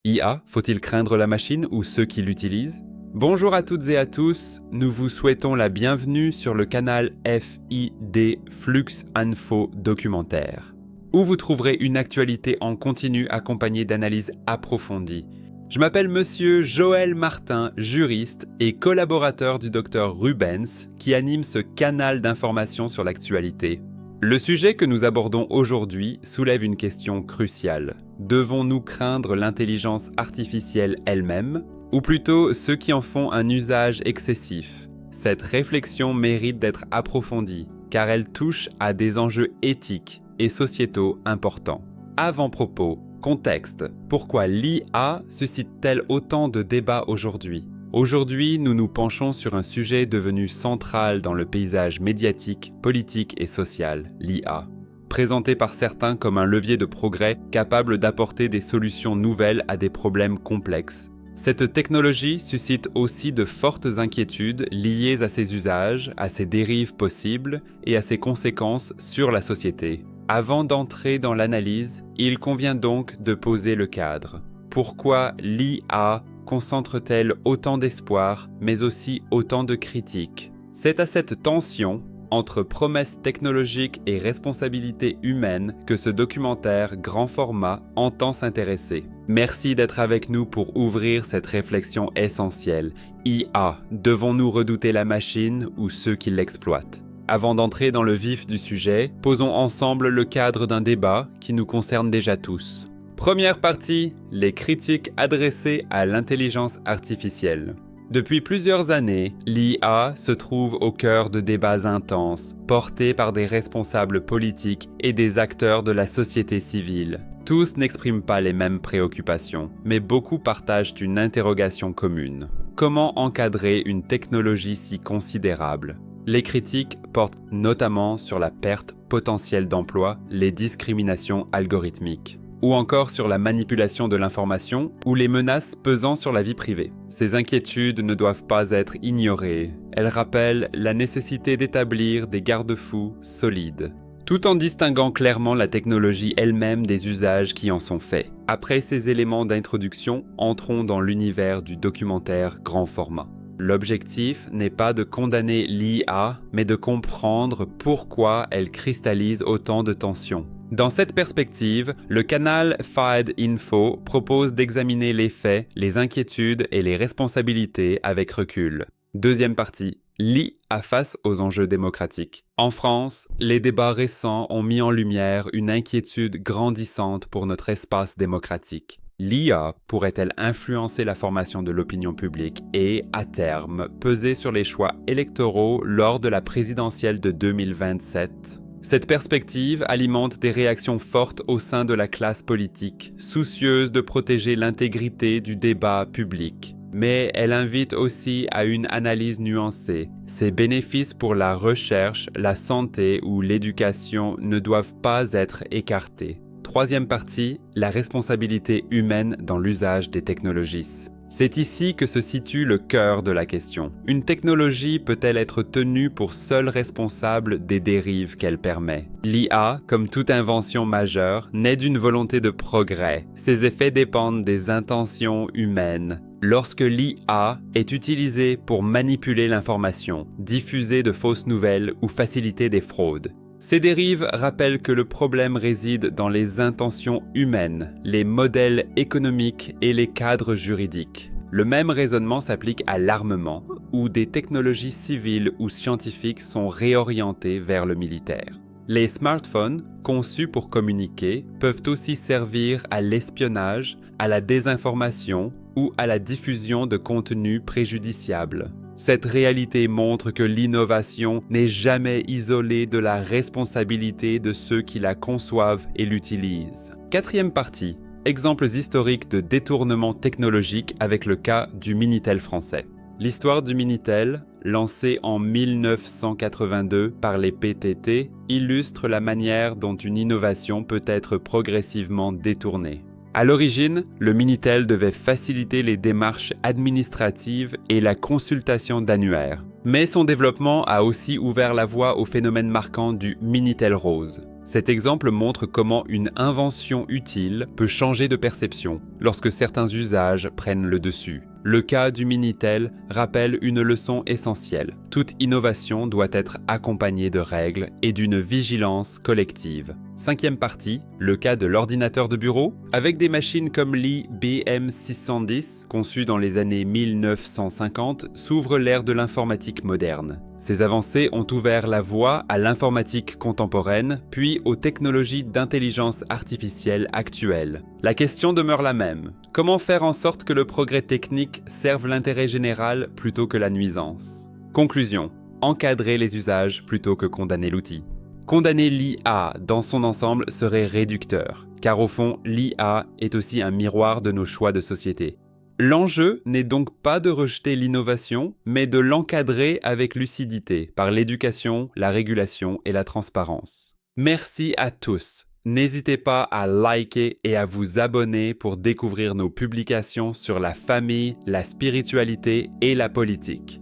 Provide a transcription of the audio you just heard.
IA, faut-il craindre la machine ou ceux qui l'utilisent? Bonjour à toutes et à tous, nous vous souhaitons la bienvenue sur le canal FID Flux Info Documentaire, où vous trouverez une actualité en continu accompagnée d'analyses approfondies. Je m'appelle Monsieur Joël Martin, juriste et collaborateur du Dr Rubens, qui anime ce canal d'information sur l'actualité. Le sujet que nous abordons aujourd'hui soulève une question cruciale. Devons-nous craindre l'intelligence artificielle elle-même, ou plutôt ceux qui en font un usage excessif? Cette réflexion mérite d'être approfondie, car elle touche à des enjeux éthiques et sociétaux importants. Avant-propos, contexte. Pourquoi l'IA suscite-t-elle autant de débats aujourd'hui? Aujourd'hui, nous nous penchons sur un sujet devenu central dans le paysage médiatique, politique et social, l'IA. Présenté par certains comme un levier de progrès capable d'apporter des solutions nouvelles à des problèmes complexes. Cette technologie suscite aussi de fortes inquiétudes liées à ses usages, à ses dérives possibles et à ses conséquences sur la société. Avant d'entrer dans l'analyse, il convient donc de poser le cadre. Pourquoi l'IA concentre-t-elle autant d'espoir, mais aussi autant de critiques? C'est à cette tension entre promesses technologiques et responsabilités humaines que ce documentaire grand format entend s'intéresser. Merci d'être avec nous pour ouvrir cette réflexion essentielle. IA, devons-nous redouter la machine ou ceux qui l'exploitent? Avant d'entrer dans le vif du sujet, posons ensemble le cadre d'un débat qui nous concerne déjà tous. Première partie, les critiques adressées à l'intelligence artificielle. Depuis plusieurs années, l'IA se trouve au cœur de débats intenses, portés par des responsables politiques et des acteurs de la société civile. Tous n'expriment pas les mêmes préoccupations, mais beaucoup partagent une interrogation commune. Comment encadrer une technologie si considérable? Les critiques portent notamment sur la perte potentielle d'emplois, les discriminations algorithmiques, ou encore sur la manipulation de l'information ou les menaces pesant sur la vie privée. Ces inquiétudes ne doivent pas être ignorées. Elles rappellent la nécessité d'établir des garde-fous solides, tout en distinguant clairement la technologie elle-même des usages qui en sont faits. Après ces éléments d'introduction, entrons dans l'univers du documentaire grand format. L'objectif n'est pas de condamner l'IA, mais de comprendre pourquoi elle cristallise autant de tensions. Dans cette perspective, le canal FID Info propose d'examiner les faits, les inquiétudes et les responsabilités avec recul. Deuxième partie, l'IA face aux enjeux démocratiques. En France, les débats récents ont mis en lumière une inquiétude grandissante pour notre espace démocratique. L'IA pourrait-elle influencer la formation de l'opinion publique et, à terme, peser sur les choix électoraux lors de la présidentielle de 2027 ? Cette perspective alimente des réactions fortes au sein de la classe politique, soucieuse de protéger l'intégrité du débat public. Mais elle invite aussi à une analyse nuancée. Ses bénéfices pour la recherche, la santé ou l'éducation ne doivent pas être écartés. Troisième partie, la responsabilité humaine dans l'usage des technologies. C'est ici que se situe le cœur de la question. Une technologie peut-elle être tenue pour seule responsable des dérives qu'elle permet? L'IA, comme toute invention majeure, naît d'une volonté de progrès. Ses effets dépendent des intentions humaines. Lorsque l'IA est utilisée pour manipuler l'information, diffuser de fausses nouvelles ou faciliter des fraudes, ces dérives rappellent que le problème réside dans les intentions humaines, les modèles économiques et les cadres juridiques. Le même raisonnement s'applique à l'armement, où des technologies civiles ou scientifiques sont réorientées vers le militaire. Les smartphones, conçus pour communiquer, peuvent aussi servir à l'espionnage, à la désinformation ou à la diffusion de contenus préjudiciables. Cette réalité montre que l'innovation n'est jamais isolée de la responsabilité de ceux qui la conçoivent et l'utilisent. Quatrième partie, exemples historiques de détournement technologique avec le cas du Minitel français. L'histoire du Minitel, lancé en 1982 par les PTT, illustre la manière dont une innovation peut être progressivement détournée. À l'origine, le Minitel devait faciliter les démarches administratives et la consultation d'annuaires. Mais son développement a aussi ouvert la voie au phénomène marquant du Minitel rose. Cet exemple montre comment une invention utile peut changer de perception lorsque certains usages prennent le dessus. Le cas du Minitel rappelle une leçon essentielle. Toute innovation doit être accompagnée de règles et d'une vigilance collective. Cinquième partie, le cas de l'ordinateur de bureau. Avec des machines comme l'IBM 610, conçue dans les années 1950, s'ouvre l'ère de l'informatique moderne. Ces avancées ont ouvert la voie à l'informatique contemporaine, puis aux technologies d'intelligence artificielle actuelles. La question demeure la même. Comment faire en sorte que le progrès technique serve l'intérêt général plutôt que la nuisance? Conclusion. Encadrer les usages plutôt que condamner l'outil. Condamner l'IA dans son ensemble serait réducteur, car au fond, l'IA est aussi un miroir de nos choix de société. L'enjeu n'est donc pas de rejeter l'innovation, mais de l'encadrer avec lucidité par l'éducation, la régulation et la transparence. Merci à tous. N'hésitez pas à liker et à vous abonner pour découvrir nos publications sur la famille, la spiritualité et la politique.